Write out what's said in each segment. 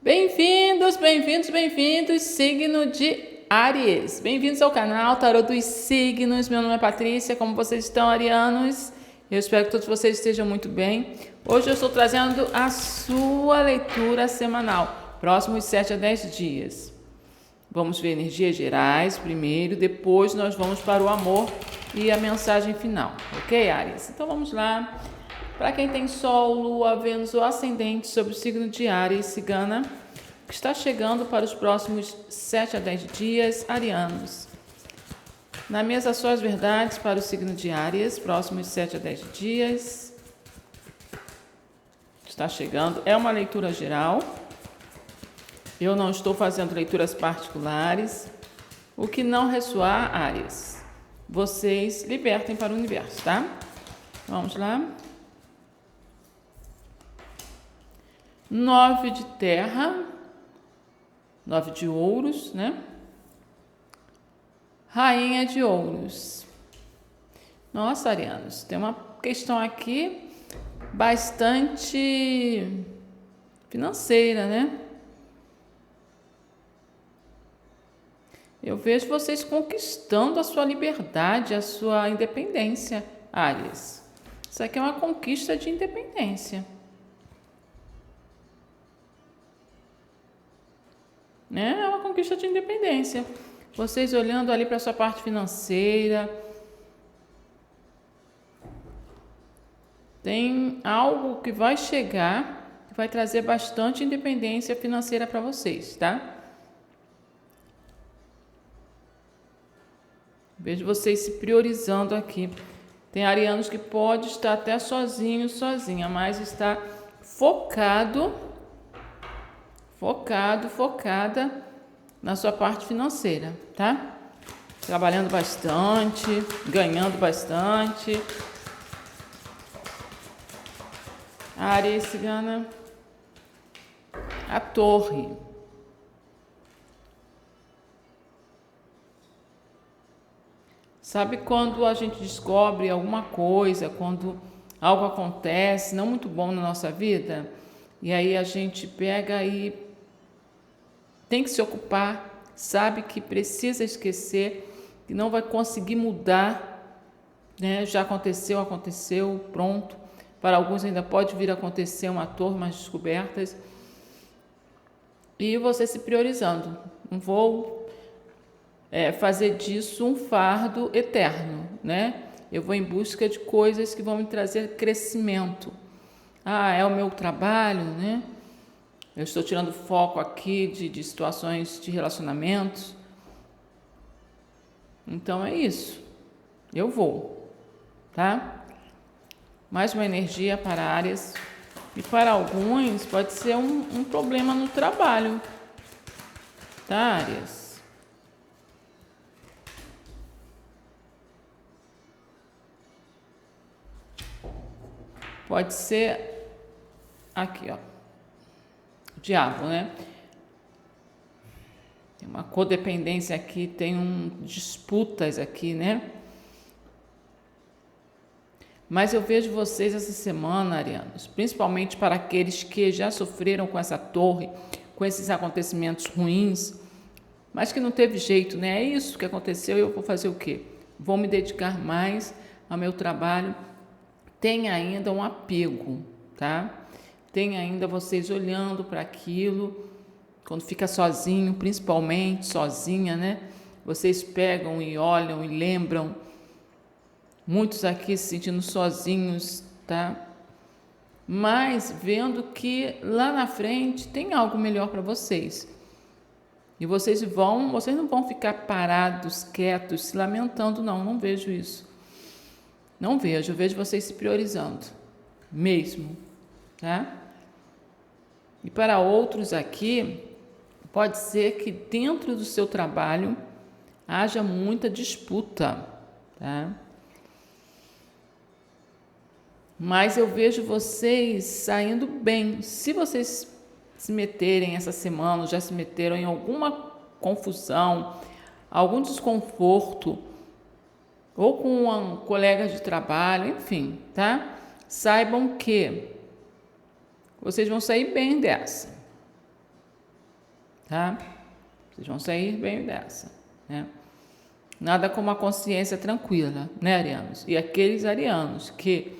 Bem-vindos, bem-vindos, bem-vindos, signo de Áries. Bem-vindos ao canal Tarô dos Signos. Meu nome é Patrícia, como vocês estão, arianos? Eu espero que todos vocês estejam muito bem. Hoje eu estou trazendo a sua leitura semanal, próximos 7 a 10 dias. Vamos ver energias gerais primeiro, depois nós vamos para o amor e a mensagem final, ok, Áries? Então vamos lá. Para quem tem Sol, Lua, Vênus ou Ascendente sobre o signo de Áries, cigana, que está chegando para os próximos 7 a 10 dias, arianos. Na mesa, só as verdades para o signo de Áries, próximos 7 a 10 dias. Está chegando, é uma leitura geral. Eu não estou fazendo leituras particulares. O que não ressoar, Áries, vocês libertem para o universo, tá? Vamos lá. 9 de terra, 9 de ouros, né? Rainha de ouros. Nossa, arianos, tem uma questão aqui bastante financeira, né? Eu vejo vocês conquistando a sua liberdade, a sua independência, Áries. Isso aqui é uma conquista de independência. Né? É uma conquista de independência. Vocês olhando ali para a sua parte financeira. Tem algo que vai chegar, que vai trazer bastante independência financeira para vocês, tá? Vejo vocês se priorizando aqui. Tem arianos que pode estar até sozinho, sozinha, mas está focada na sua parte financeira, tá? Trabalhando bastante, ganhando bastante. Áries, cigana. A torre. Sabe quando a gente descobre alguma coisa, quando algo acontece não muito bom na nossa vida, e aí a gente pega e tem que se ocupar, sabe que precisa esquecer, que não vai conseguir mudar, né? Já aconteceu, pronto. Para alguns ainda pode vir a acontecer uma torre, umas descobertas. E você se priorizando. Não vou fazer disso um fardo eterno, né? Eu vou em busca de coisas que vão me trazer crescimento. Ah, é o meu trabalho, né? Eu estou tirando foco aqui de situações de relacionamentos. Então é isso. Eu vou, tá? Mais uma energia para Áries. E para alguns pode ser um problema no trabalho, tá, Áries? Pode ser aqui, ó. O diabo, né? Tem uma codependência aqui, tem disputas aqui, né? Mas eu vejo vocês essa semana, arianos, principalmente para aqueles que já sofreram com essa torre, com esses acontecimentos ruins, mas que não teve jeito, né? É isso que aconteceu e eu vou fazer o quê? Vou me dedicar mais ao meu trabalho. Tem ainda um apego, tá? Tem ainda vocês olhando para aquilo, quando fica sozinho, principalmente sozinha, né? Vocês pegam e olham e lembram. Muitos aqui se sentindo sozinhos, tá? Mas vendo que lá na frente tem algo melhor para vocês. E vocês não vão ficar parados, quietos, se lamentando, não vejo isso. Não vejo, eu vejo vocês se priorizando, mesmo, tá? E para outros aqui, pode ser que dentro do seu trabalho haja muita disputa, tá? Mas eu vejo vocês saindo bem. Se vocês se meterem essa semana, já se meteram em alguma confusão, algum desconforto, ou com colegas de trabalho, enfim, tá? Saibam que vocês vão sair bem dessa. tá? Vocês vão sair bem dessa, né? Nada como a consciência tranquila, né, arianos? E aqueles arianos que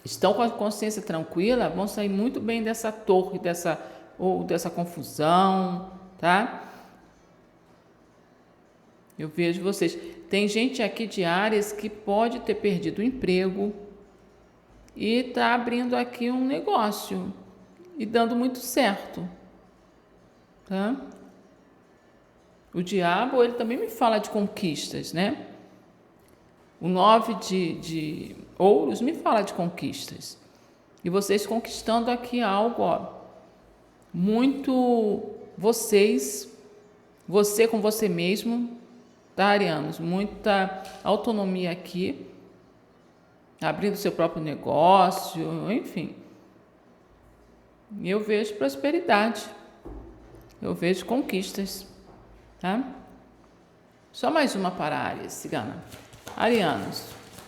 estão com a consciência tranquila vão sair muito bem dessa torre, dessa confusão, tá? Eu vejo vocês. Tem gente aqui de áreas que pode ter perdido o emprego e está abrindo aqui um negócio e dando muito certo, tá? O diabo, ele também me fala de conquistas, né? O 9 de ouros me fala de conquistas. E vocês conquistando aqui algo, ó, muito você com você mesmo, tá, arianos? Muita autonomia aqui, abrindo seu próprio negócio, enfim. E eu vejo prosperidade, eu vejo conquistas, tá? Só mais uma para Áries, cigana. Arianos,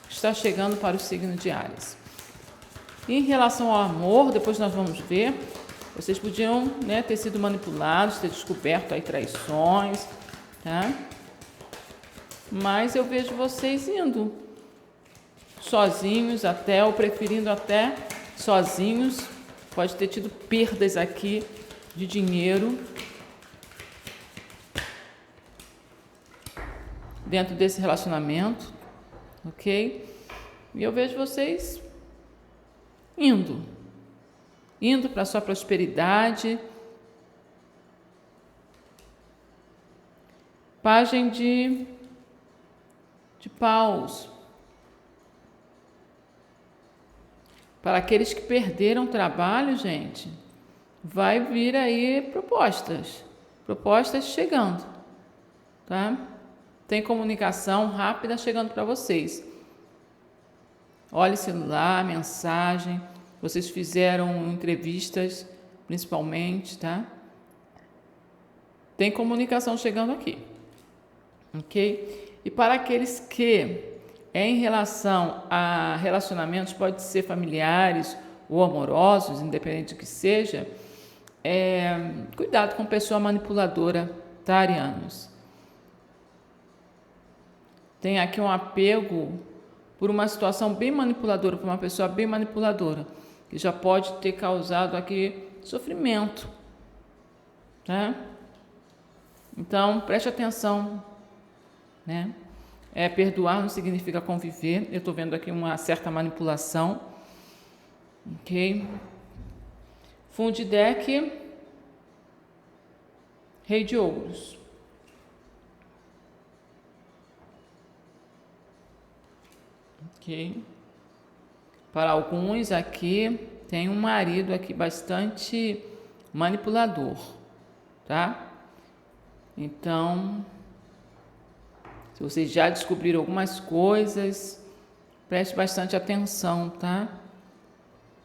está chegando para o signo de Áries. Em relação ao amor, depois nós vamos ver, vocês podiam, né, ter sido manipulados, ter descoberto aí traições, tá? Mas eu vejo vocês indo sozinhos até, ou preferindo até sozinhos. Pode ter tido perdas aqui de dinheiro dentro desse relacionamento, ok? E eu vejo vocês indo para a sua prosperidade. Pagem de paus. Para aqueles que perderam o trabalho, gente, vai vir aí propostas chegando, tá? Tem comunicação rápida chegando para vocês. Olhe celular, mensagem, vocês fizeram entrevistas, principalmente, tá? Tem comunicação chegando aqui, ok? E para aqueles que em relação a relacionamentos, pode ser familiares ou amorosos, independente do que seja, cuidado com pessoa manipuladora, tá, arianos? Tem aqui um apego por uma situação bem manipuladora, por uma pessoa bem manipuladora, que já pode ter causado aqui sofrimento, tá? Então, preste atenção, né? Perdoar não significa conviver. Eu estou vendo aqui uma certa manipulação. Ok? Fundo de deck. Rei de ouros. Ok? Para alguns aqui, tem um marido aqui bastante manipulador. Tá? Então, se vocês já descobriram algumas coisas, preste bastante atenção, tá?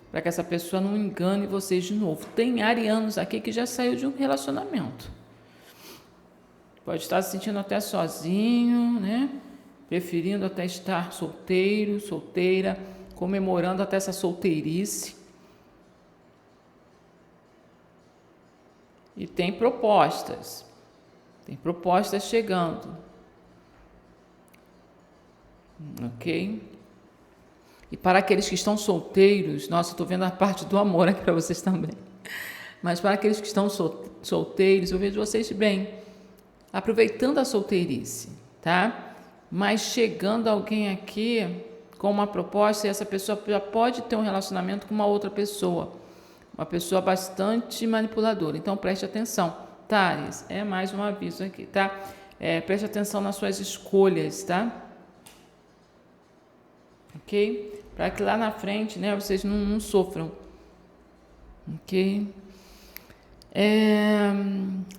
Para que essa pessoa não engane vocês de novo. Tem arianos aqui que já saiu de um relacionamento. Pode estar se sentindo até sozinho, né? Preferindo até estar solteiro, solteira, comemorando até essa solteirice. E tem propostas chegando. Ok? E para aqueles que estão solteiros, nossa, estou vendo a parte do amor aqui para vocês também. Mas para aqueles que estão solteiros, eu vejo vocês bem, aproveitando a solteirice, tá? Mas chegando alguém aqui com uma proposta, e essa pessoa já pode ter um relacionamento com uma outra pessoa, uma pessoa bastante manipuladora. Então preste atenção, tá, Aries? É mais um aviso aqui, tá? Preste atenção nas suas escolhas, tá? Ok? Para que lá na frente, né, vocês não sofram. Ok?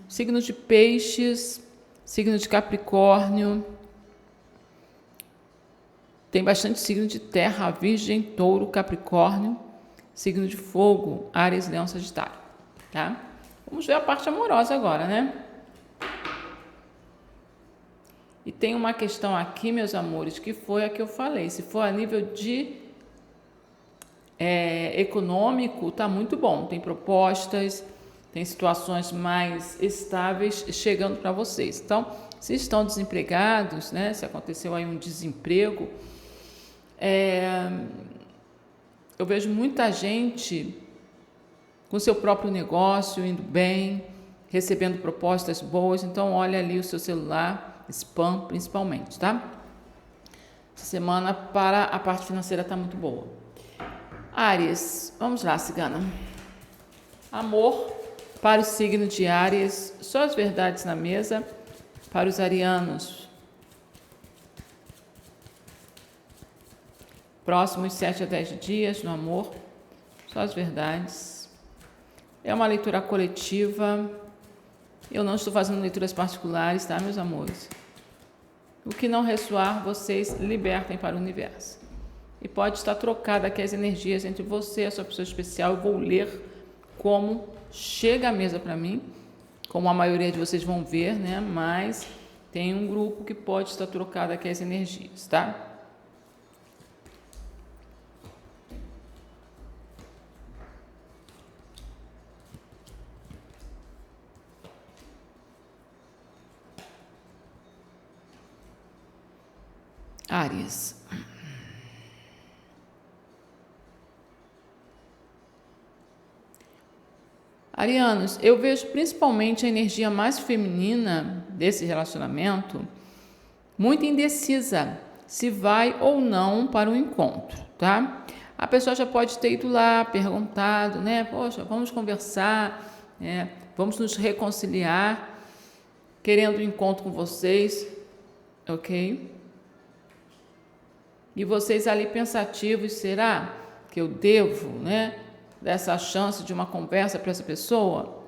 Signo de peixes, signo de Capricórnio. Tem bastante signo de terra, Virgem, Touro, Capricórnio. Signo de fogo, Áries, Leão, Sagitário. Tá? Vamos ver a parte amorosa agora, né? E tem uma questão aqui, meus amores, que foi a que eu falei. Se for a nível de econômico, tá muito bom. Tem propostas, Tem situações mais estáveis chegando para vocês. Então, se estão desempregados, né? Se aconteceu aí um desemprego, eu vejo muita gente com seu próprio negócio, indo bem, recebendo propostas boas. Então, olha ali o seu celular, spam principalmente, tá? Essa semana para a parte financeira está muito boa. Áries, vamos lá, cigana. Amor para o signo de Áries, só as verdades na mesa para os arianos. Próximos 7 a 10 dias no amor, só as verdades. É uma leitura coletiva. Eu não estou fazendo leituras particulares, tá, meus amores? O que não ressoar, vocês libertem para o universo. E pode estar trocada aqui as energias entre você e a sua pessoa especial. Eu vou ler como chega a mesa para mim, como a maioria de vocês vão ver, né? Mas tem um grupo que pode estar trocado aqui as energias, tá? Áries. Arianos, eu vejo principalmente a energia mais feminina desse relacionamento muito indecisa se vai ou não para o encontro, tá? A pessoa já pode ter ido lá, perguntado, né? Poxa, vamos conversar, vamos nos reconciliar, querendo um encontro com vocês, ok? E vocês ali pensativos, será que eu devo, né, dar essa chance de uma conversa para essa pessoa?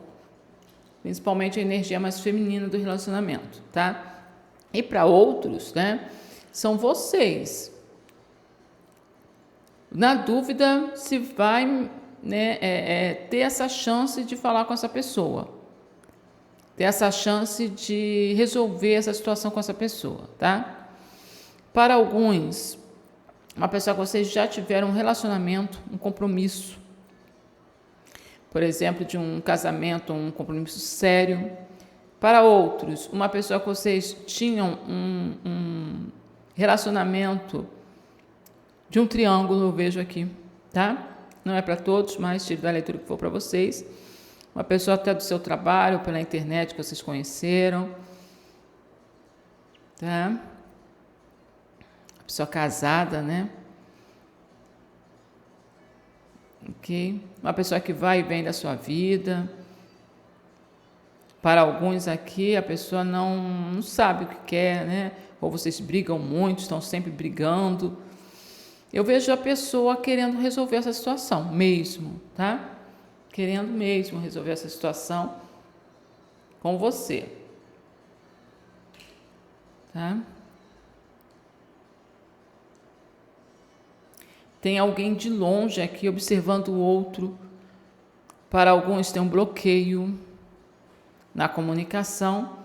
Principalmente a energia mais feminina do relacionamento, tá? E para outros, né, são vocês. Na dúvida se vai, né, ter essa chance de falar com essa pessoa. Ter essa chance de resolver essa situação com essa pessoa, tá? Para alguns, uma pessoa que vocês já tiveram um relacionamento, um compromisso, por exemplo, de um casamento, um compromisso sério. Para outros, uma pessoa que vocês tinham um relacionamento de um triângulo, eu vejo aqui, tá? Não é para todos, mas tive a leitura que for para vocês. Uma pessoa até do seu trabalho, pela internet, que vocês conheceram, tá? Pessoa casada, né? Ok? Uma pessoa que vai e vem da sua vida. Para alguns aqui, a pessoa não sabe o que quer, né? Ou vocês brigam muito, estão sempre brigando. Eu vejo a pessoa querendo resolver essa situação mesmo, tá? Querendo mesmo resolver essa situação com você, tá? Tem alguém de longe aqui observando o outro. Para alguns tem um bloqueio na comunicação,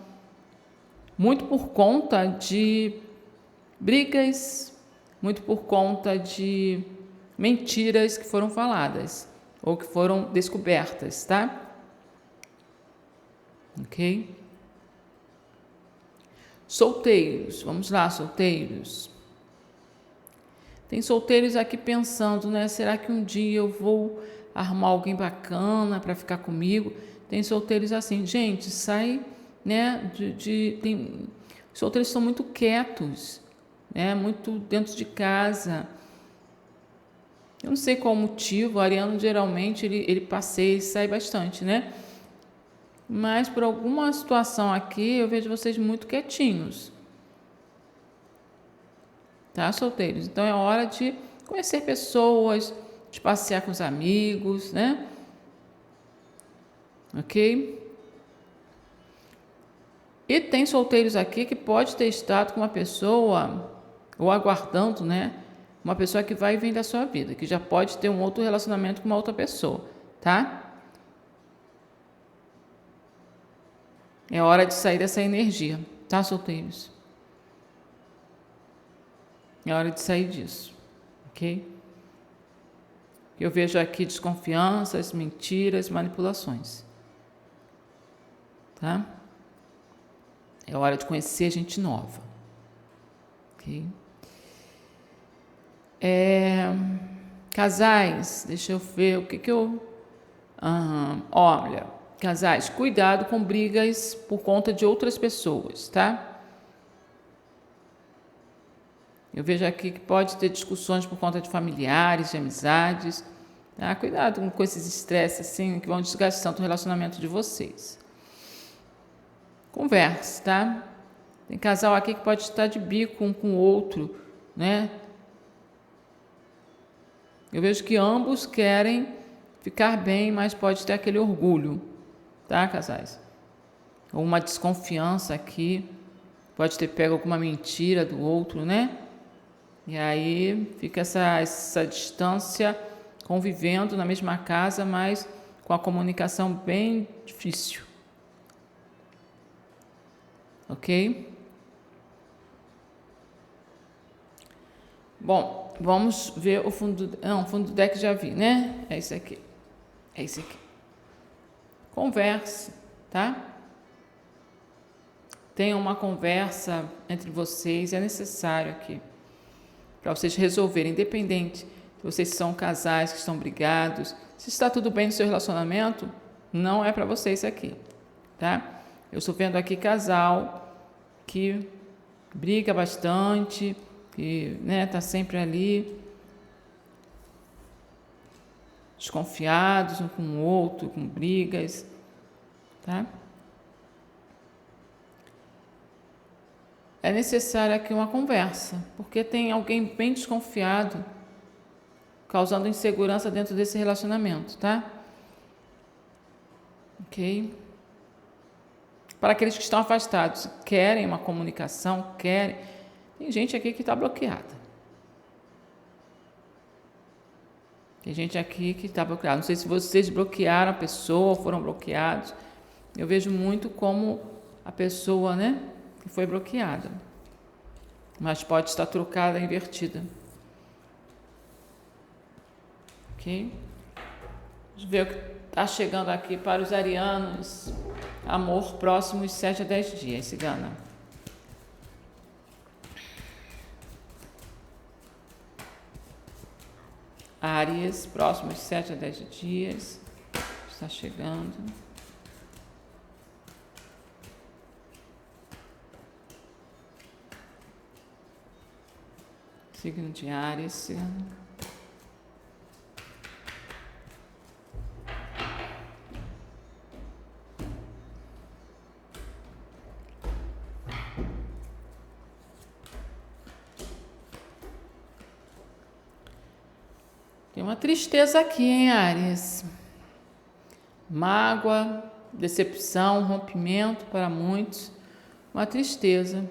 muito por conta de brigas, muito por conta de mentiras que foram faladas ou que foram descobertas, tá? Ok? Solteiros, vamos lá, solteiros. Tem solteiros aqui pensando, né? Será que um dia eu vou arrumar alguém bacana para ficar comigo? Tem solteiros assim, gente, sai, né? Os solteiros são muito quietos, né? Muito dentro de casa. Eu não sei qual o motivo, o ariano geralmente ele passeia e sai bastante, né? Mas por alguma situação aqui eu vejo vocês muito quietinhos. Tá, solteiros? Então é hora de conhecer pessoas, de passear com os amigos, né? Ok? E tem solteiros aqui que pode ter estado com uma pessoa, ou aguardando, né? Uma pessoa que vai e vem da sua vida, que já pode ter um outro relacionamento com uma outra pessoa, tá? É hora de sair dessa energia, tá, solteiros? É hora de sair disso, ok? Eu vejo aqui desconfianças, mentiras, manipulações, tá? É hora de conhecer gente nova, ok? Casais, deixa eu ver o que eu... olha, casais, cuidado com brigas por conta de outras pessoas, tá? Eu vejo aqui que pode ter discussões por conta de familiares, de amizades, tá? Cuidado com esses estresses assim, que vão desgastando o relacionamento de vocês. Converse, tá? Tem casal aqui que pode estar de bico um com o outro, né? Eu vejo que ambos querem ficar bem, mas pode ter aquele orgulho, tá, casais? Ou uma desconfiança aqui, pode ter pego alguma mentira do outro, né? E aí fica essa distância, convivendo na mesma casa, mas com a comunicação bem difícil. Ok? Bom, vamos ver o fundo... Não, o fundo do deck já vi, né? É esse aqui. É esse aqui. Converse, tá? Tenha uma conversa entre vocês, é necessário aqui, para vocês resolverem, independente se vocês são casais que estão brigados, se está tudo bem no seu relacionamento, não é para vocês aqui, tá? Eu estou vendo aqui casal que briga bastante, que, né, tá sempre ali, desconfiados um com o outro, com brigas, tá? É necessário aqui uma conversa, porque tem alguém bem desconfiado, causando insegurança dentro desse relacionamento, tá? Ok? Para aqueles que estão afastados, querem uma comunicação, querem... Tem gente aqui que está bloqueada. Tem gente aqui que está bloqueada. Não sei se vocês bloquearam a pessoa, foram bloqueados. Eu vejo muito como a pessoa, né, que foi bloqueada. Mas pode estar trocada, invertida. Ok? Vamos ver o que está chegando aqui para os arianos. Amor, próximos 7 a 10 dias, cigana. Áries, próximos 7 a 10 dias. Está chegando. Signo de Áries, cigana. Tem uma tristeza aqui, hein, Áries? Mágoa, decepção, rompimento para muitos. Uma tristeza.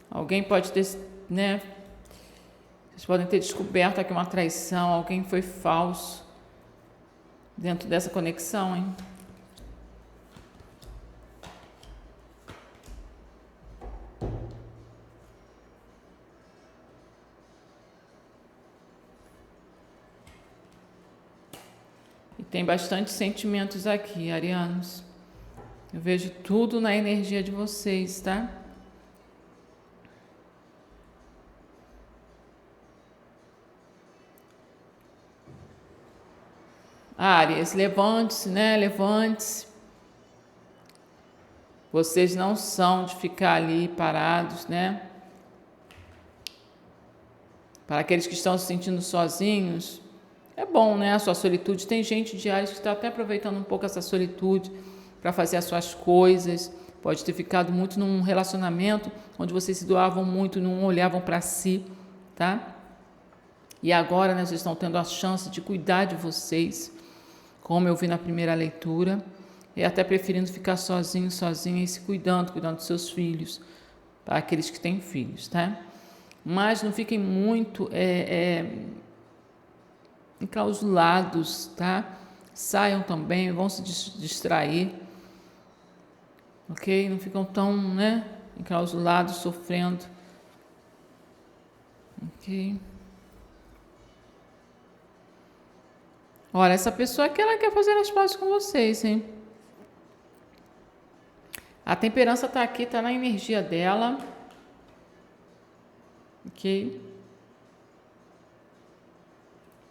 Alguém pode ter, né? Vocês podem ter descoberto aqui uma traição, alguém foi falso dentro dessa conexão, hein? E tem bastante sentimentos aqui, arianos. Eu vejo tudo na energia de vocês, tá? Áries, levante-se, né? Levante-se. Vocês não são de ficar ali parados, né? Para aqueles que estão se sentindo sozinhos, é bom, né? A sua solitude. Tem gente de Áries que está até aproveitando um pouco essa solitude para fazer as suas coisas. Pode ter ficado muito num relacionamento onde vocês se doavam muito, não olhavam para si, tá? E agora, né, vocês estão tendo a chance de cuidar de vocês, como eu vi na primeira leitura, e até preferindo ficar sozinho, sozinha e se cuidando dos seus filhos, para aqueles que têm filhos, tá? Mas não fiquem muito enclausulados, tá? Saiam também, vão se distrair, ok? Não ficam tão, né, enclausulado, sofrendo. Ok. Olha, essa pessoa aqui, ela quer fazer as pazes com vocês, hein? A temperança está aqui, está na energia dela. Ok?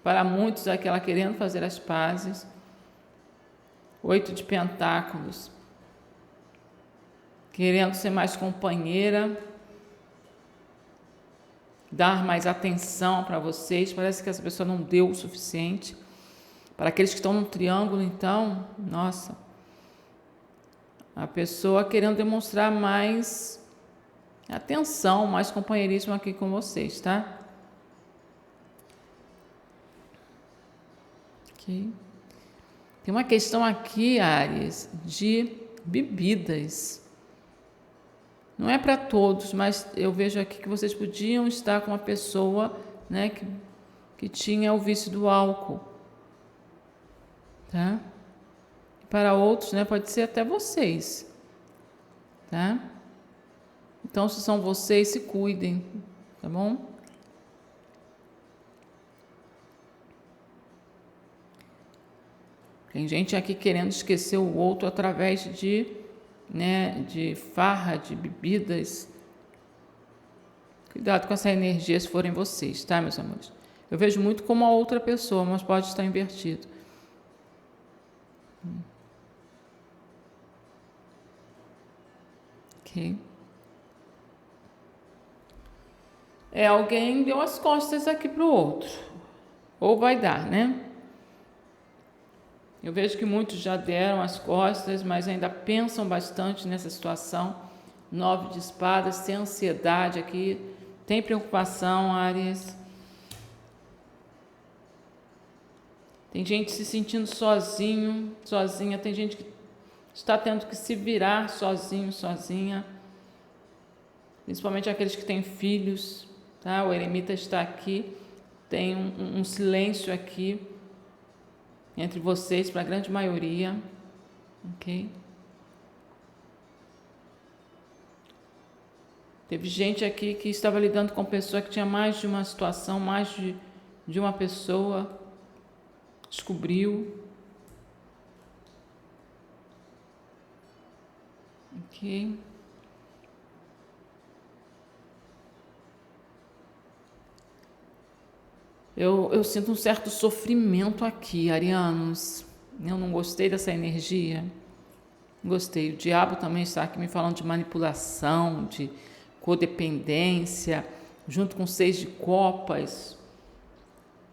Para muitos, aqui ela querendo fazer as pazes. 8 de pentáculos. Querendo ser mais companheira. Dar mais atenção para vocês. Parece que essa pessoa não deu o suficiente. Para aqueles que estão no triângulo, então, nossa, a pessoa querendo demonstrar mais atenção, mais companheirismo aqui com vocês, tá? Ok. Tem uma questão aqui, Áries, de bebidas. Não é para todos, mas eu vejo aqui que vocês podiam estar com uma pessoa, né, que tinha o vício do álcool. Tá? Para outros, né, pode ser até vocês, tá? Então, se são vocês, se cuidem, tá bom? Tem gente aqui querendo esquecer o outro através de farra, de bebidas. Cuidado com essa energia se forem vocês, tá, meus amores? Eu vejo muito como a outra pessoa, mas pode estar invertido. Ok. Alguém deu as costas aqui para o outro. Ou vai dar, né? Eu vejo que muitos já deram as costas, mas ainda pensam bastante nessa situação. 9 de espadas, tem ansiedade aqui, tem preocupação, Áries. Tem gente se sentindo sozinho, sozinha. Tem gente que está tendo que se virar sozinho, sozinha. Principalmente aqueles que têm filhos, tá? O eremita está aqui. Tem um silêncio aqui entre vocês, para a grande maioria, ok? Teve gente aqui que estava lidando com pessoa que tinha mais de uma situação, mais de uma pessoa, descobriu, ok? Eu sinto um certo sofrimento aqui, arianos. Eu não gostei dessa energia. Gostei. O diabo também está aqui me falando de manipulação, de codependência, junto com 6 de copas.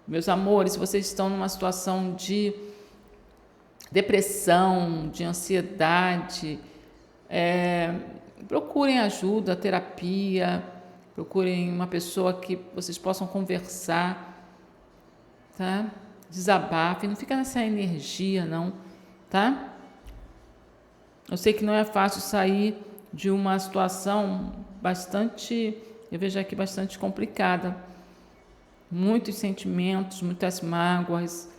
Meus amores, vocês estão numa situação de depressão, de ansiedade, procurem ajuda, terapia, procurem uma pessoa que vocês possam conversar, tá? Desabafem, não fica nessa energia, não, tá? Eu sei que não é fácil sair de uma situação bastante, eu vejo aqui, bastante complicada. Muitos sentimentos, muitas mágoas.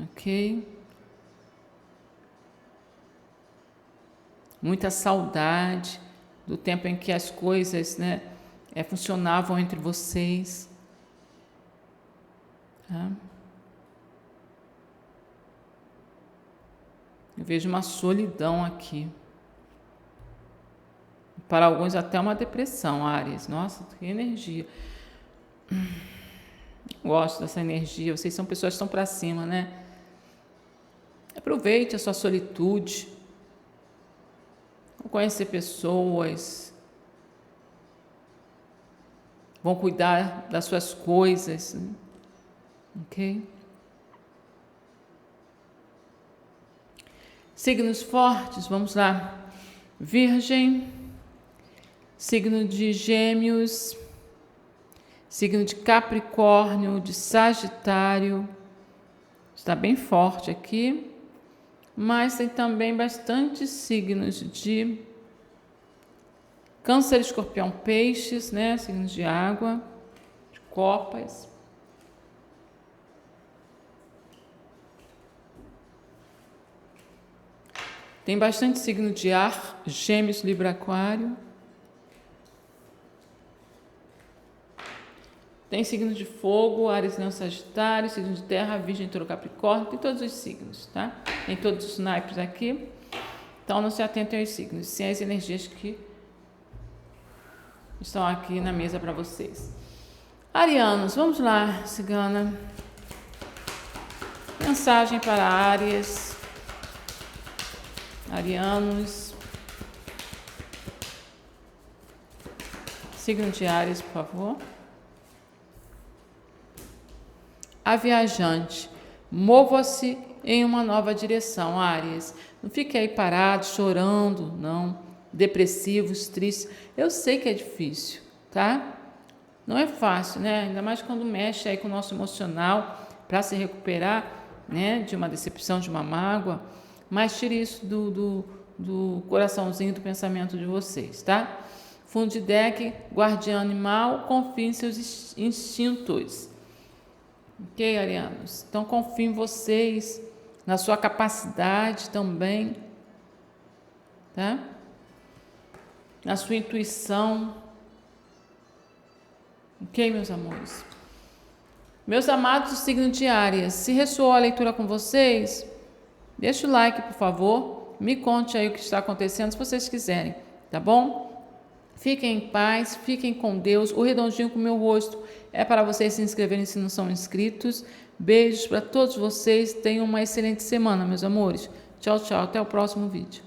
Ok? Muita saudade do tempo em que as coisas, né, funcionavam entre vocês. Tá? Eu vejo uma solidão aqui. Para alguns até uma depressão, Áries. Nossa, que energia. Gosto dessa energia. Vocês são pessoas que estão para cima, né? Aproveite a sua solitude. Vão conhecer pessoas. Vão cuidar das suas coisas. Ok? Signos fortes, vamos lá. Virgem, signo de Gêmeos, signo de Capricórnio, de Sagitário. Está bem forte aqui. Mas tem também bastante signos de Câncer, Escorpião, Peixes, né? Signos de água, de copas. Tem bastante signo de ar, Gêmeos, Libra, Aquário. Tem signo de fogo, Áries, Leão, Sagitário, signo de terra, Virgem, Touro, Capricórnio, tem todos os signos, tá? Tem todos os naipes aqui. Então, não se atentem aos signos, sim às energias que estão aqui na mesa para vocês. Arianos, vamos lá, cigana. Mensagem para Áries. Arianos. Signo de Áries, por favor. A viajante, mova-se em uma nova direção, Áries. Não fique aí parado, chorando, não. Depressivos, tristes. Eu sei que é difícil, tá? Não é fácil, né? Ainda mais quando mexe aí com o nosso emocional para se recuperar, né? De uma decepção, de uma mágoa. Mas tire isso do coraçãozinho, do pensamento de vocês, tá? Fundo de deck, guardião animal, confie em seus instintos. Ok, arianos? Então, confio em vocês, na sua capacidade também, tá? Na sua intuição. Ok, meus amores? Meus amados do signo de Áries, se ressoou a leitura com vocês, deixa o like, por favor. Me conte aí o que está acontecendo, se vocês quiserem, tá bom? Fiquem em paz, fiquem com Deus. O redondinho com o meu rosto é para vocês se inscreverem se não são inscritos. Beijos para todos vocês. Tenham uma excelente semana, meus amores. Tchau, tchau. Até o próximo vídeo.